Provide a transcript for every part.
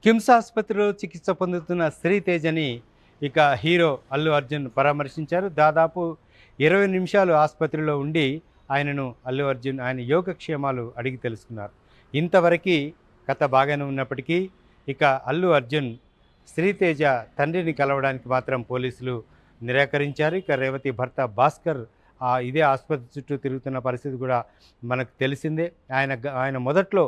కిమ్స్ ఆసుపత్రిలో చికిత్స పొందుతున్న శ్రీతేజని ఇక హీరో అల్లు అర్జున్ పరామర్శించారు. దాదాపు 20 నిమిషాలు ఆసుపత్రిలో ఉండి ఆయనను అల్లు అర్జున్ ఆయన యోగక్షేమాలు అడిగి తెలుసుకున్నారు. ఇంతవరకు కథ బాగానే ఉన్నప్పటికీ ఇక అల్లు అర్జున్ శ్రీతేజ తండ్రిని కలవడానికి మాత్రం పోలీసులు నిరాకరించారు. ఇక రేవతి భర్త భాస్కర్ ఇదే ఆసుపత్రి చుట్టూ తిరుగుతున్న పరిస్థితి కూడా మనకు తెలిసిందే. ఆయన మొదట్లో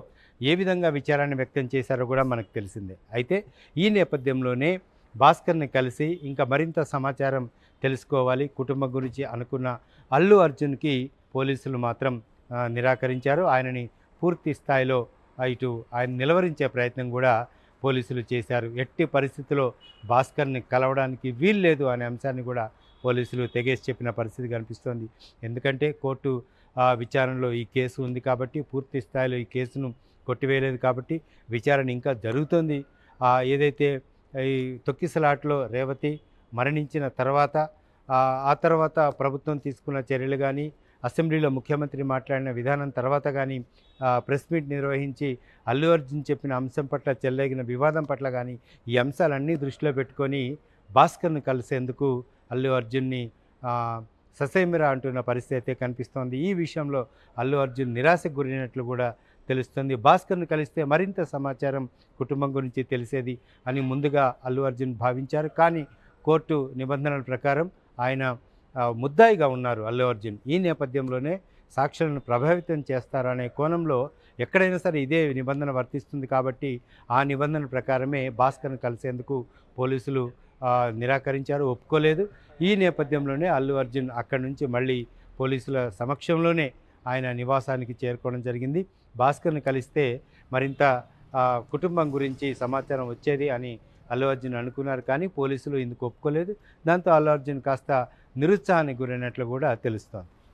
ఏ విధంగా విచారాన్ని వ్యక్తం చేశారో కూడా మనకు తెలిసిందే. అయితే ఈ నేపథ్యంలోనే భాస్కర్ని కలిసి ఇంకా మరింత సమాచారం తెలుసుకోవాలి కుటుంబం గురించి అనుకున్న అల్లు అర్జున్కి పోలీసులు మాత్రం నిరాకరించారు. ఆయనని పూర్తి స్థాయిలో ఇటు ఆయన నిలవరించే ప్రయత్నం కూడా పోలీసులు చేశారు. ఎట్టి పరిస్థితిలో భాస్కర్ని కలవడానికి వీల్లేదు అనే అంశాన్ని కూడా పోలీసులు తెగేసి చెప్పిన పరిస్థితి కనిపిస్తోంది. ఎందుకంటే కోర్టు విచారణలో ఈ కేసు ఉంది కాబట్టి పూర్తి స్థాయిలో ఈ కేసును కొట్టివేయలేదు కాబట్టి విచారణ ఇంకా జరుగుతుంది. ఏదైతే ఈ తొక్కిసలాటలో రేవతి మరణించిన తర్వాత ఆ తర్వాత ప్రభుత్వం తీసుకున్న చర్యలు కానీ అసెంబ్లీలో ముఖ్యమంత్రి మాట్లాడిన విధానం తర్వాత కానీ ప్రెస్ మీట్ నిర్వహించి అల్లు అర్జున్ చెప్పిన అంశం పట్ల చెలరేగిన వివాదం పట్ల కానీ ఈ అంశాలన్నీ దృష్టిలో పెట్టుకొని భాస్కర్ను కలిసేందుకు అల్లు అర్జున్ని ససేమిరా అంటున్న పరిస్థితి అయితే కనిపిస్తోంది. ఈ విషయంలో అల్లు అర్జున్ నిరాశకు గురైనట్లు కూడా తెలుస్తుంది. భాస్కర్ను కలిస్తే మరింత సమాచారం కుటుంబం గురించి తెలిసేది అని ముందుగా అల్లు అర్జున్ భావించారు. కానీ కోర్టు నిబంధనల ప్రకారం ఆయన ముద్దాయిగా ఉన్నారు అల్లు అర్జున్. ఈ నేపథ్యంలోనే సాక్షులను ప్రభావితం చేస్తారనే కోణంలో ఎక్కడైనా సరే ఇదే నిబంధన వర్తిస్తుంది కాబట్టి ఆ నిబంధన ప్రకారమే భాస్కర్ను కలిసేందుకు పోలీసులు నిరాకరించారు, ఒప్పుకోలేదు. ఈ నేపథ్యంలోనే అల్లు అర్జున్ అక్కడి నుంచి మళ్ళీ పోలీసుల సమక్షంలోనే ఆయన నివాసానికి చేరుకోవడం జరిగింది. భాస్కర్ని కలిస్తే మరింత కుటుంబం గురించి సమాచారం వచ్చేది అని అల్లు అర్జున్ అనుకున్నారు. కానీ పోలీసులు ఇందుకు ఒప్పుకోలేదు. దాంతో అల్లు అర్జున్ కాస్త నిరుత్సాహానికి గురైనట్లు కూడా తెలుస్తోంది.